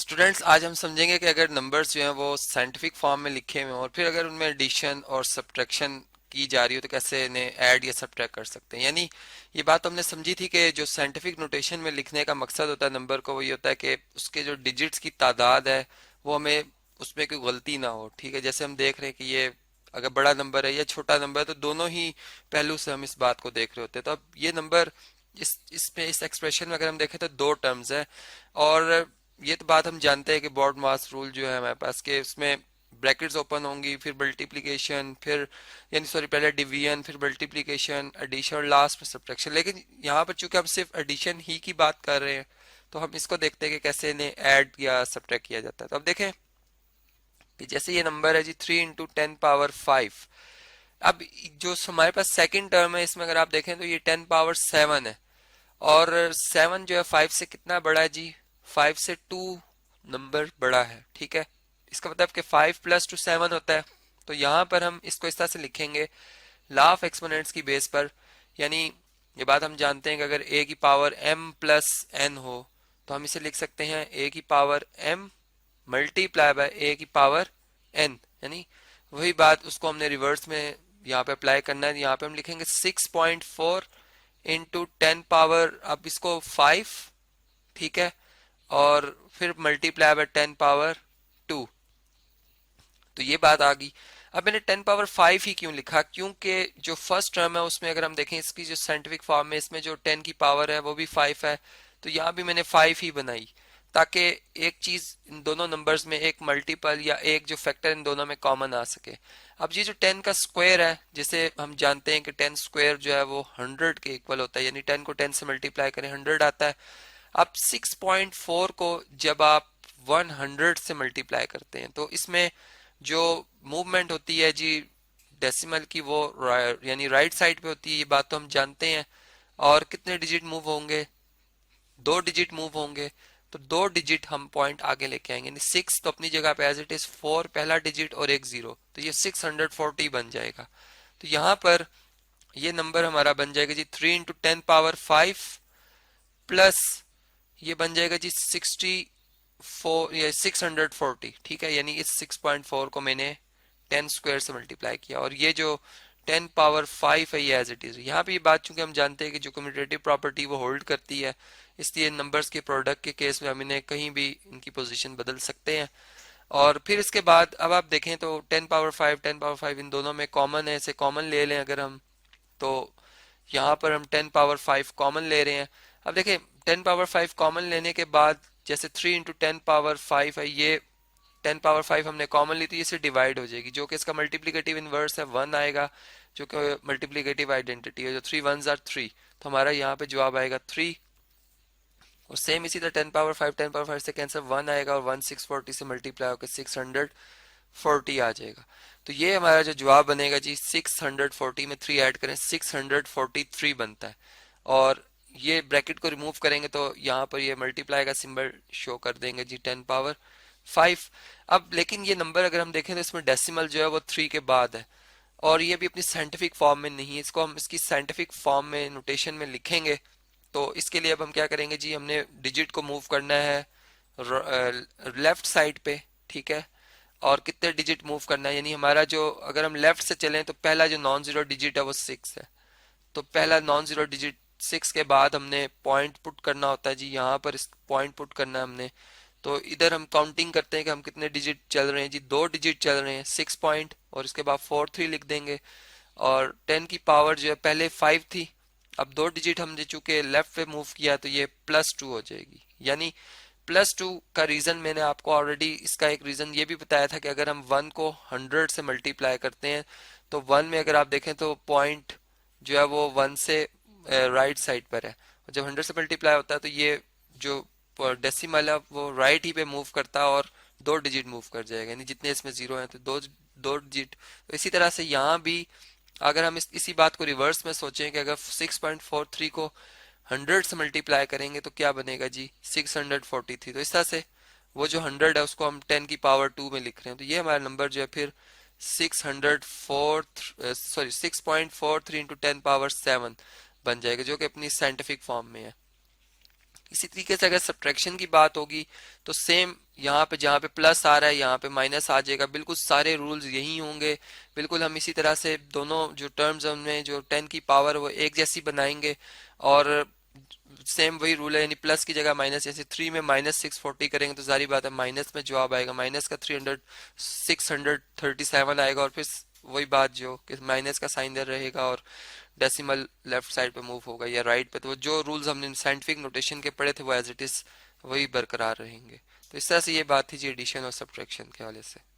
Students, आज हम समझेंगे कि अगर नंबर्स जो हैं वो साइंटिफिक फॉर्म में लिखे हुए हैं और फिर अगर उनमें एडिशन और सब्ट्रैक्शन की जा रही हो तो कैसे इन्हें ऐड या सब्ट्रैक्ट कर सकते हैं। यानी ये बात हमने समझी थी कि जो साइंटिफिक नोटेशन में लिखने का मकसद होता है नंबर को, वो ये होता है कि उसके जो डिजिट्स की तादाद है वो हमें उसमें कोई गलती ना हो। ठीक है, जैसे हम देख रहे हैं कि ये अगर बड़ा नंबर है या छोटा नंबर है तो दोनों ही पहलू से हम इस बात को देख रहे होते हैं। तो अब ये नंबर इसमें इस एक्सप्रेशन में अगर हम देखें तो दो टर्म्स है। और ये तो बात हम जानते हैं कि बॉड मास रूल जो है हमारे पास के उसमें ब्रैकेट्स ओपन होंगी, फिर मल्टीप्लिकेशन, फिर यानी सॉरी पहले डिवीजन, फिर मल्टीप्लिकेशन, एडिशन और लास्ट में सब्ट्रैक्शन। लेकिन यहाँ पर चूंकि हम सिर्फ एडिशन ही की बात कर रहे हैं तो हम इसको देखते हैं कि कैसे इन्हें ऐड या सब्ट्रैक्ट किया जाता है। तो अब देखें कि जैसे ये नंबर है जी 3 × 10⁵। अब जो हमारे पास सेकंड टर्म है इसमें अगर आप देखें तो ये 10⁻7 है। और 7 जो है 5 से कितना बड़ा है जी? 5 से 2 नंबर बड़ा है। ठीक है, इसका मतलब कि 5 + 2 7 होता है। तो यहाँ पर हम इसको इस तरह से लिखेंगे लॉ ऑफ एक्सपोनेंट्स की बेस पर। यानी ये बात हम जानते हैं कि अगर a की पावर m + n हो तो हम इसे लिख सकते हैं a की power m multiply by a की पावर n। यानी वही बात उसको हमने रिवर्स में यहाँ पे अप्लाई करना है। यहाँ पे हम लिखेंगे 6.4 इंटू 10 पावर, अब इसको 5, ठीक है, और फिर मल्टीप्लाई बाय 10 पावर 2। तो ये बात आ गई। अब मैंने 10 पावर 5 ही क्यों लिखा? क्योंकि जो फर्स्ट टर्म है उसमें अगर हम देखें इसकी जो साइंटिफिक फॉर्म है इसमें जो 10 की पावर है वो भी 5 है। तो यहाँ भी मैंने 5 ही बनाई ताकि एक चीज इन दोनों नंबर्स में एक मल्टीपल या एक जो फैक्टर इन दोनों में कॉमन आ सके। अब ये जो 10 का स्क्वायर है, जिसे हम जानते हैं कि 10 स्क्वायर जो है वो 100 के इक्वल होता है, यानी 10 को 10 से मल्टीप्लाई करें 100 आता है। अब 6.4 को जब आप 100 से मल्टीप्लाई करते हैं तो इसमें जो मूवमेंट होती है जी डेसिमल की वो यानी राइट साइड पे होती है, ये बात तो हम जानते हैं। और कितने डिजिट मूव होंगे? 2 डिजिट मूव होंगे। तो 2 डिजिट हम पॉइंट आगे लेके आएंगे, यानी 6 तो अपनी जगह पे एज इट इज, 4 पहला डिजिट और एक 0, तो ये 640 बन जाएगा। तो यहाँ पर ये नंबर हमारा बन जाएगा जी 3 × 10 पावर 5 प्लस ये बन जाएगा जी 64 या 640। ठीक है, यानी इस 6.4 को मैंने 10 स्क्वायर से मल्टीप्लाई किया और ये जो 10 पावर 5 है ये एज इट इज। यहाँ पे ये बात चूंकि हम जानते हैं कि जो कम्यूटेटिव प्रॉपर्टी वो होल्ड करती है, इसलिए नंबर्स के प्रोडक्ट के केस में हम इन्हें कहीं भी इनकी पोजीशन बदल सकते हैं। और फिर इसके बाद अब आप देखें तो 10 पावर 5 10 पावर 5 इन दोनों में कॉमन है, इसे कॉमन ले लें अगर हम, तो यहाँ पर हम 10 पावर 5 कॉमन ले रहे हैं। अब देखें 10 पावर 5 कॉमन लेने के बाद जैसे 3 × 10 पावर 5 है, ये 10 पावर 5 हमने कॉमन ली तो ये से डिवाइड हो जाएगी, जो कि इसका मल्टीप्लिकेटिव इनवर्स है 1 आएगा, जो कि मल्टीप्लिकेटिव आइडेंटिटी है, जो 3 1s आर 3। तो हमारा यहाँ पे जवाब आएगा 3। और सेम इसी तरह 10 पावर 5 से कैंसर 1 आएगा और 1 640 से मल्टीप्लाई होकर 640 आ जाएगा। तो ये हमारा जो जवाब बनेगा जी 640 में 3 ऐड करें 643 बनता है। और ये ब्रैकेट को रिमूव करेंगे तो यहाँ पर ये मल्टीप्लाई का सिंबल शो कर देंगे जी 10 पावर 5। अब लेकिन ये नंबर अगर हम देखें तो इसमें डेसिमल जो है वो 3 के बाद है और ये भी अपनी साइंटिफिक फॉर्म में नहीं है। इसको हम इसकी साइंटिफिक फॉर्म में नोटेशन में लिखेंगे। तो इसके लिए अब हम क्या करेंगे जी, हमने डिजिट को मूव करना है लेफ्ट साइड पे। ठीक है, और कितने डिजिट मूव करना है, यानी हमारा जो अगर हम लेफ्ट से चलें तो पहला जो नॉन जीरो डिजिट है वो 6 है। तो पहला नॉन जीरो डिजिट 6 के बाद हमने पॉइंट पुट करना होता है जी, यहाँ पर इस पॉइंट पुट करना है हमने। तो इधर हम काउंटिंग करते हैं कि हम कितने डिजिट चल रहे हैं जी, 2 डिजिट चल रहे हैं 6 पॉइंट, और इसके बाद 4 3 लिख देंगे। और 10 की पावर जो है पहले 5 थी, अब 2 डिजिट हमने चूंकि लेफ्ट पे मूव किया तो ये +2 हो जाएगी। यानी +2 का रीजन मैंने आपको ऑलरेडी इसका एक रीजन ये भी बताया था कि अगर हम 1 को 100 से मल्टीप्लाई करते हैं तो 1 में अगर आप देखें तो पॉइंट जो है वो 1 से राइट साइड पर है, और जब 100 से मल्टीप्लाई होता है तो ये जो डेसिमल है वो राइट ही पे मूव करता है और 2 डिजिट मूव कर जाएगा, यानी जितने इसमें जीरो हैं तो दो दो डिजिट। तो इसी तरह से यहाँ भी अगर हम इसी बात को रिवर्स में सोचें कि अगर 6.43 को 100 से मल्टीप्लाई करेंगे तो क्या बनेगा जी 643। तो इस तरह से वो जो 100 है उसको हम 10 की पावर 2 में लिख रहे हैं, तो ये हमारा नंबर जो है फिर 6.43 इंटू 10 पावर 7 बन जाएगा, जो कि अपनी साइंटिफिक फॉर्म में है। इसी तरीके से अगर सब्ट्रैक्शन की बात होगी तो सेम यहाँ पे जहाँ पे प्लस आ रहा है यहाँ पे माइनस आ जाएगा, बिल्कुल सारे रूल्स यही होंगे। बिल्कुल हम इसी तरह से दोनों जो टर्म्स हमने जो 10 की पावर वो एक जैसी बनाएंगे, और सेम वही रूल है, यानी प्लस की जगह माइनस, जैसे 3 में -640 करेंगे तो सारी बात है माइनस में जवाब आएगा, माइनस का 637 आएगा, और फिर वही बात जो कि माइनस का साइन इधर रहेगा और डेसिमल लेफ्ट साइड पे मूव होगा या राइट पे, तो वो जो रूल्स हमने साइंटिफिक नोटेशन के पढ़े थे वो एज इट इज वही बरकरार रहेंगे। तो इस तरह से ये बात थी जी एडिशन और सब्ट्रैक्शन के हवाले से।